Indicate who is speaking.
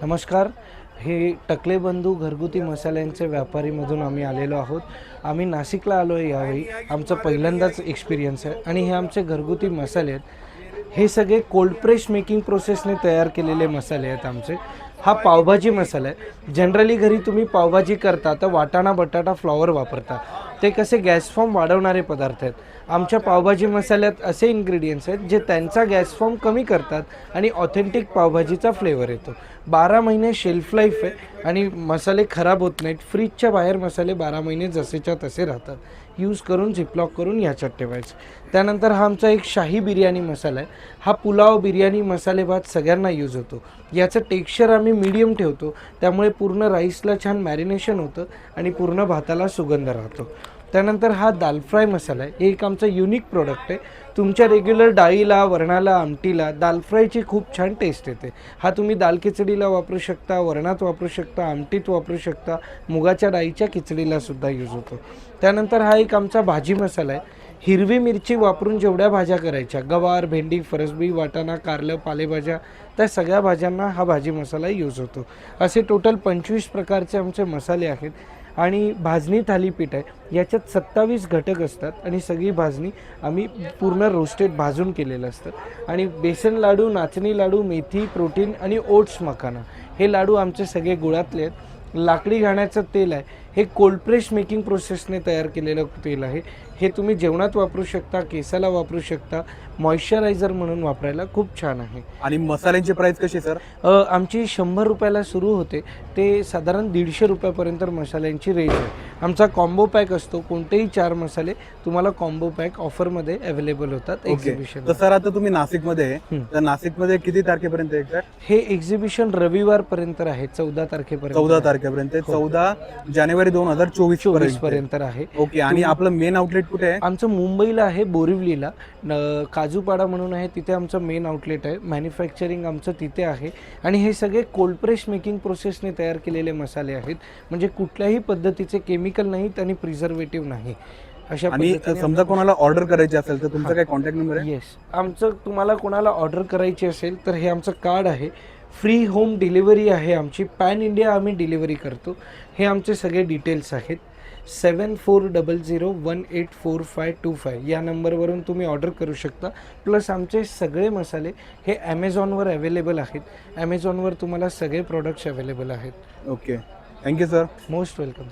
Speaker 1: नमस्कार. हे टकले बंधू घरगुती मसाल्यांचे व्यापारीमधून आम्ही आलेलो आहोत. आम्ही नाशिकला आलो आहे यावेळी. आमचा पहिल्यांदाच एक्सपिरियन्स आहे आणि हे आमचे घरगुती मसाले आहेत. हे सगळे कोल्ड प्रेस मेकिंग प्रोसेसने तयार केलेले मसाले आहेत आमचे. हा पावभाजी मसाला आहे. जनरली घरी तुम्ही पावभाजी करता तर वाटाणा, बटाटा, फ्लॉवर वापरता. ते कसे गॅस फॉर्म वाढवणारे पदार्थ आहेत. आमच्या पावभाजी मसाल्यात असे इन्ग्रेडियंट्स आहेत जे त्यांचा गॅस फॉर्म कमी करतात आणि ऑथेंटिक पावभाजीचा फ्लेवर येतो. 12 महिने शेल्फ लाईफ आहे आणि मसाले खराब होत नाहीत. फ्रीजच्या बाहेर मसाले 12 महिने जसेच्या तसे राहतात. यूज करून झिपलॉक करून याच्यात ठेवायचं. त्यानंतर हा आमचा एक शाही बिर्याणी मसाला आहे. हा पुलाव, बिर्याणी, मसाले भात सगळ्यांना यूज होतो. याचं टेक्स्चर आम्ही मीडियम ठेवतो, त्यामुळे पूर्ण राईसला छान मॅरिनेशन होतं आणि पूर्ण भाताला सुगंध राहतो. त्यानंतर हा दाल फ्राय मसाला आहे. हे एक आमचं युनिक प्रोडक्ट आहे. तुमच्या रेग्युलर डाळीला, वरणाला, आमटीला दाल फ्रायची खूप छान टेस्ट येते. हा तुम्ही दाल खिचडीला वापरू शकता, वरणात वापरू शकता, आमटीत वापरू शकता, मुगाच्या डाळीच्या खिचडीला सुद्धा यूज होतो. त्यानंतर हा एक आमचा भाजी मसाला आहे. हिरवी मिरची वापरून जेवढ्या भाज्या करायच्या, गवार, भेंडी, फरसबी, वाटाणा, कारलं, पालेभाज्या, त्या सगळ्या भाज्यांना हा भाजी मसाला यूज होतो. असे टोटल 25 प्रकारचे आमचे मसाले आहेत. आणि भाजणी थालीपीठ आहे. याच्यात 27 घटक असतात आणि सगळी भाजणी आम्ही पूर्ण रोस्टेड भाजून केलेलं असतं. आणि बेसन लाडू, नाचणी लाडू, मेथी, प्रोटीन आणि ओट्स मखाना हे लाडू आमचे सगळे गुळातले आहेत. लाकडी घाण्याचं तेल आहे. हे कोल्ड प्रेस मेकिंग प्रोसेसने तयार केलेलं तेल आहे. हे तुम्ही जेवणात वापरू शकता, केसाला वापरू शकता, मॉइश्चरायझर म्हणून वापरायला खूप छान आहे.
Speaker 2: आणि मसाल्यांची प्राइस कशी सर?
Speaker 1: आमची 100 रुपयाला सुरू होते ते साधारण 150 रुपयापर्यंत मसाल्यांची रेंज आहे. आमचा कॉम्बो पॅक असतो. कोणतेही 4 मसाले तुम्हाला कॉम्बो पॅक ऑफरमध्ये अवेलेबल होतात एक्झिबिशन.
Speaker 2: तर सर आता तुम्ही नाशिकमध्ये आहे, तर नाशिकमध्ये किती तारखेपर्यंत आहे?
Speaker 1: हे एक्झिबिशन रविवारपर्यंत आहे, 14 तारखेपर्यंत.
Speaker 2: 14 तारखेपर्यंत, 14 जानेवारी 2024
Speaker 1: पर्यंत आहे.
Speaker 2: ओके. आणि आपलं मेन आउटलेट कुठे आहे?
Speaker 1: आमचं मुंबईला आहे, बोरिवलीला. काजूपाडा म्हणून आहे, तिथे आमचं मेन आउटलेट आहे. मॅन्युफॅक्चरिंग आमचं तिथे आहे. आणि हे सगळे कोल्ड प्रेस मेकिंग प्रोसेसने तयार केलेले मसाले आहेत. म्हणजे कुठल्याही पद्धतीचे केमिकल नाहीत आणि प्रिझर्वेटिव्ह नाही. अशा
Speaker 2: आणि समजा कोणाला ऑर्डर करायची असेल तर तुमचा काय कॉन्टॅक्ट नंबर आहे?
Speaker 1: येस, आमचं तुम्हाला कोणाला ऑर्डर करायची असेल तर हे आमचं कार्ड आहे. फ्री होम डिलिव्हरी आहे आमची. पॅन इंडिया आम्ही डिलिव्हरी करतो. हे आमचे सगळे डिटेल्स आहेत. 7400184525 या नंबरवरून तुम्ही ऑर्डर करू शकता. प्लस आमचे सगळे मसाले हे ॲमेझॉनवर अवेलेबल आहेत. ॲमेझॉनवर तुम्हाला सगळे प्रोडक्ट्स अवेलेबल आहेत.
Speaker 2: Okay, thank you sir.
Speaker 1: Most welcome.